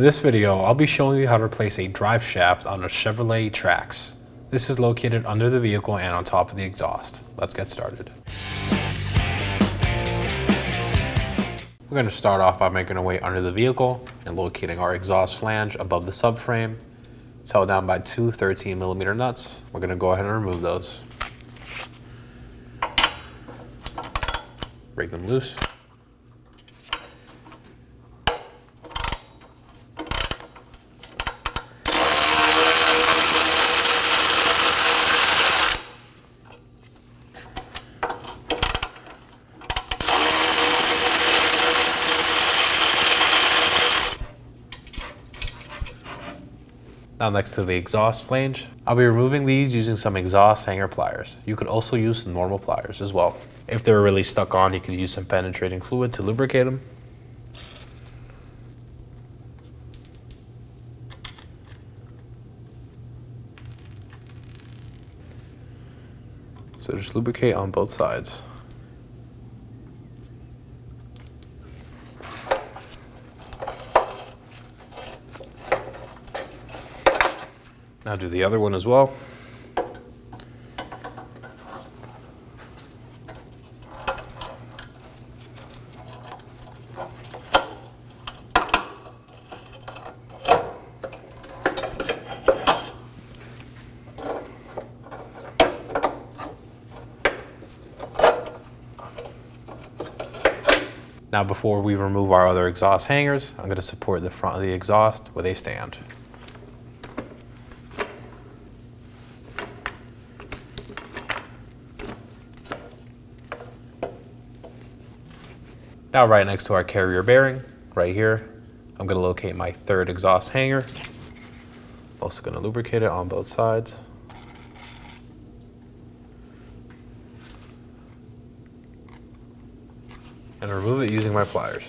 In this video, I'll be showing you how to replace a drive shaft on a Chevrolet Trax. This is located under the vehicle and on top of the exhaust. Let's get started. We're going to start off by making our way under the vehicle and locating our exhaust flange above the subframe. It's held down by two 13mm nuts. We're going to go ahead and remove those. Break them loose. Now next to the exhaust flange, I'll be removing these using some exhaust hanger pliers. You could also use some normal pliers as well. If they're really stuck on, you could use some penetrating fluid to lubricate them. So just lubricate on both sides. Now do the other one as well. Now before we remove our other exhaust hangers, I'm going to support the front of the exhaust with a stand. Now right next to our carrier bearing, right here, I'm going to locate my third exhaust hanger. Also going to lubricate it on both sides. And remove it using my pliers.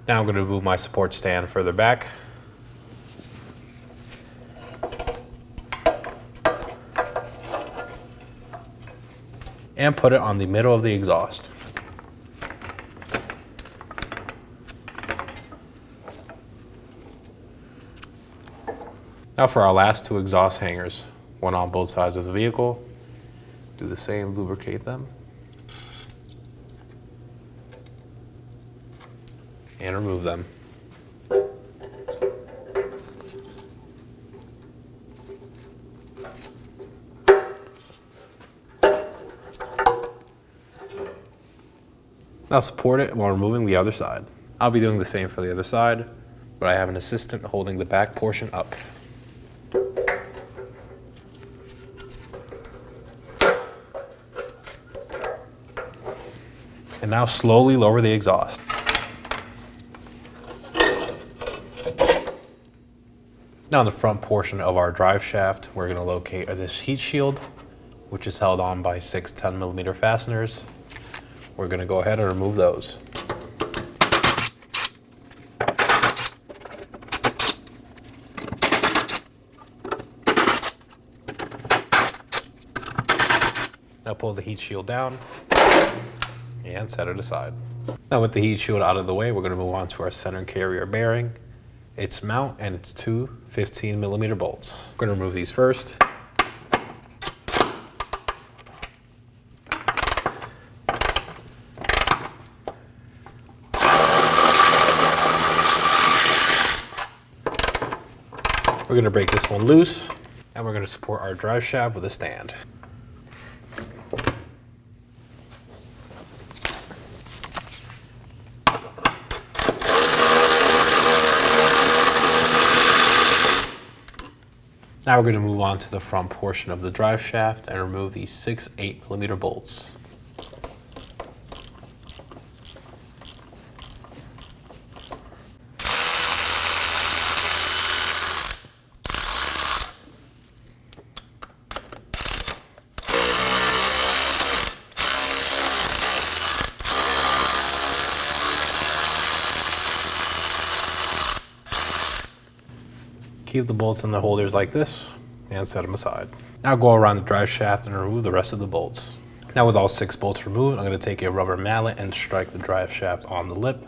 Now I'm going to move my support stand further back. And put it on the middle of the exhaust. Now for our last two exhaust hangers, one on both sides of the vehicle. Do the same, lubricate them. And remove them. Now support it while removing the other side. I'll be doing the same for the other side, but I have an assistant holding the back portion up. And now slowly lower the exhaust. Now on the front portion of our drive shaft, we're going to locate this heat shield, which is held on by 6 10mm fasteners. We're going to go ahead and remove those. Now pull the heat shield down and set it aside. Now with the heat shield out of the way, we're going to move on to our center carrier bearing, its mount, and its two 15mm bolts. We're going to remove these first. We're going to break this one loose, and we're going to support our drive shaft with a stand. Now we're going to move on to the front portion of the drive shaft and remove these 6 8mm bolts. Keep the bolts in the holders like this. and set them aside. Now go around the drive shaft and remove the rest of the bolts. Now with all 6 bolts removed, I'm going to take a rubber mallet and strike the drive shaft on the lip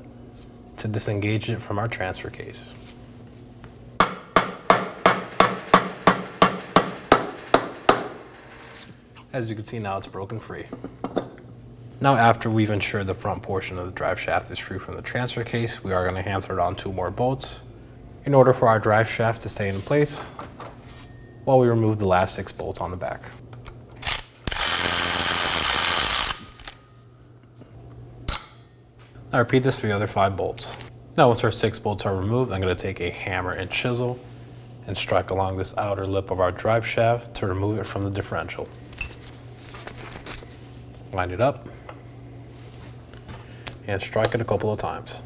to disengage it from our transfer case. As you can see now, it's broken free. Now after we've ensured the front portion of the drive shaft is free from the transfer case, we are going to hand thread on 2 more bolts in order for our drive shaft to stay in place while we remove the last 6 bolts on the back. Now repeat this for the other 5 bolts. Now once our 6 bolts are removed, I'm going to take a hammer and chisel and strike along this outer lip of our drive shaft to remove it from the differential. Line it up and strike it a couple of times.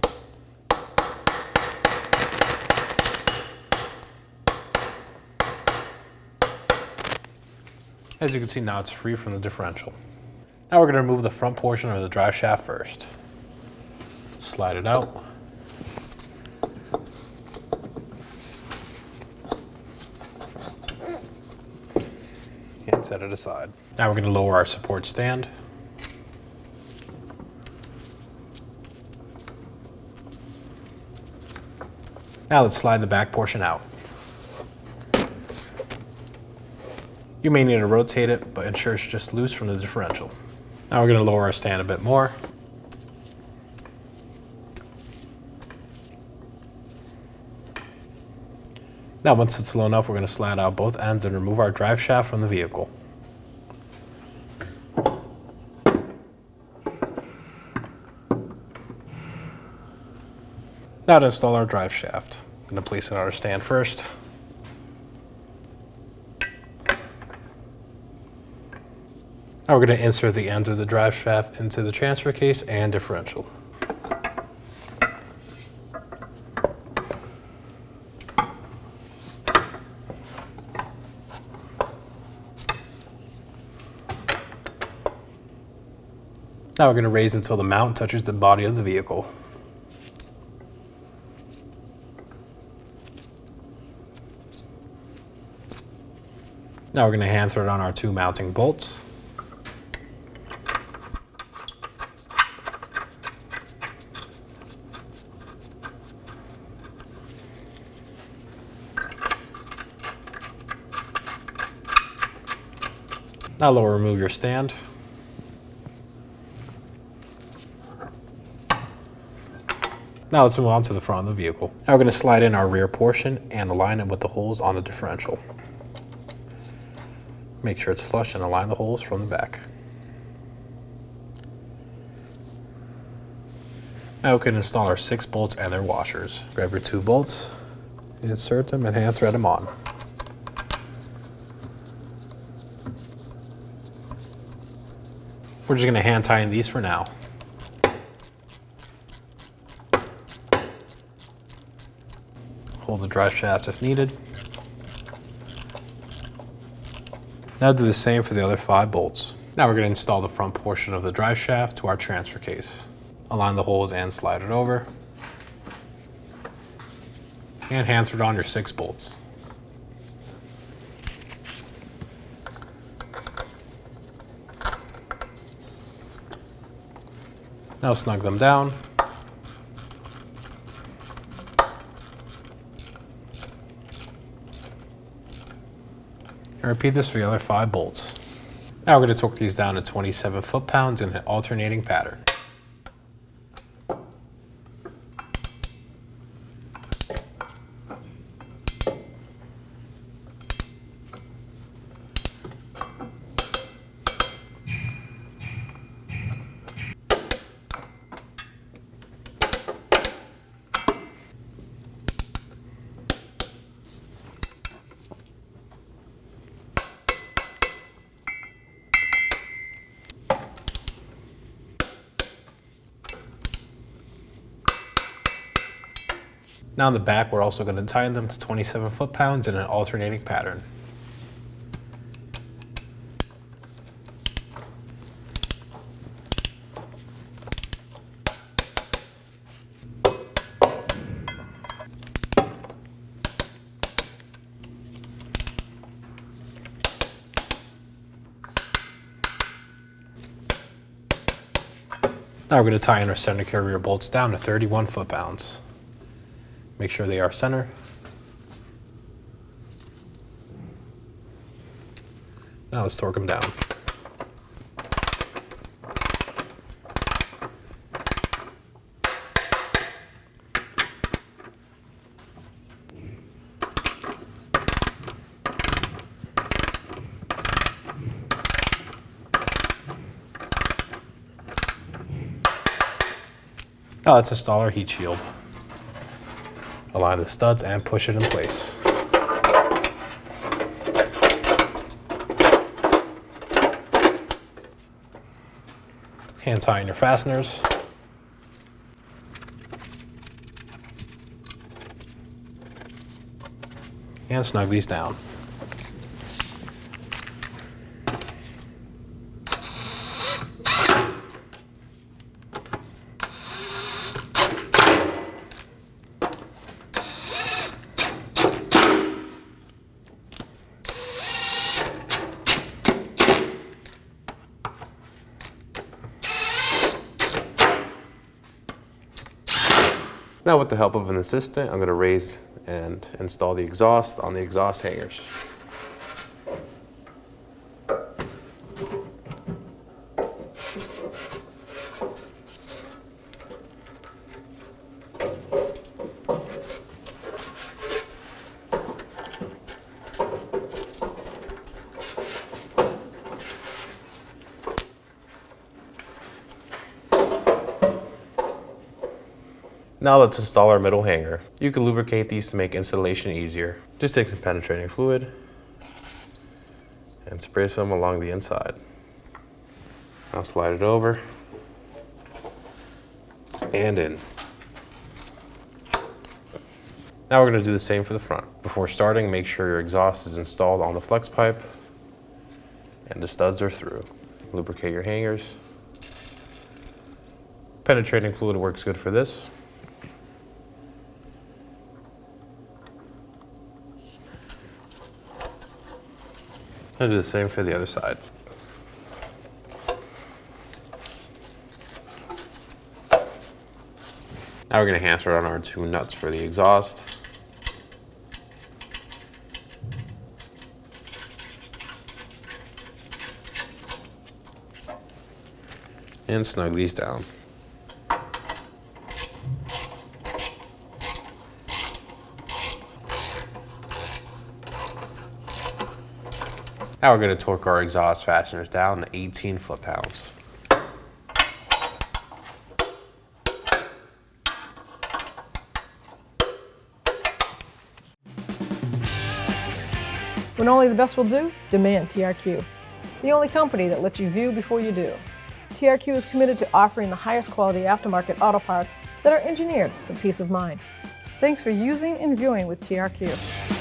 As you can see now, it's free from the differential. Now we're going to remove the front portion of the drive shaft first. Slide it out. And set it aside. Now we're going to lower our support stand. Now let's slide the back portion out. You may need to rotate it, but ensure it's just loose from the differential. Now we're going to lower our stand a bit more. Now once it's low enough, we're going to slide out both ends and remove our drive shaft from the vehicle. Now to install our drive shaft. I'm going to place it on our stand first. Now we're going to insert the end of the drive shaft into the transfer case and differential. Now we're going to raise until the mount touches the body of the vehicle. Now we're going to hand thread on our 2 mounting bolts. Now remove your stand. Now let's move on to the front of the vehicle. Now we're going to slide in our rear portion and align it with the holes on the differential. Make sure it's flush and align the holes from the back. Now we can install our 6 bolts and their washers. Grab your 2 bolts, insert them, and hand thread them on. We're just going to hand tighten these for now. Hold the drive shaft if needed. Now do the same for the other 5 bolts. Now we're going to install the front portion of the drive shaft to our transfer case. Align the holes and slide it over. And hand thread on your 6 bolts. Now snug them down. And repeat this for the other 5 bolts. Now we're going to torque these down to 27 foot-pounds in an alternating pattern. Now in the back, we're also going to tighten them to 27 foot-pounds in an alternating pattern. Now we're going to tighten our center carrier bolts down to 31 foot-pounds. Make sure they are center. Now let's torque them down. Now let's install our heat shield. Align the studs and push it in place. Hand tighten your fasteners. And snug these down. Now with the help of an assistant, I'm going to raise and install the exhaust on the exhaust hangers. Now let's install our middle hanger. You can lubricate these to make installation easier. Just take some penetrating fluid and spray some along the inside. Now slide it over and in. Now we're going to do the same for the front. Before starting, make sure your exhaust is installed on the flex pipe and the studs are through. Lubricate your hangers. Penetrating fluid works good for this. I'll do the same for the other side. Now we're going to hammer on our two nuts for the exhaust. And snug these down. Now we're going to torque our exhaust fasteners down to 18 foot-pounds. When only the best will do, demand TRQ. The only company that lets you view before you do. TRQ is committed to offering the highest quality aftermarket auto parts that are engineered for peace of mind. Thanks for using and viewing with TRQ.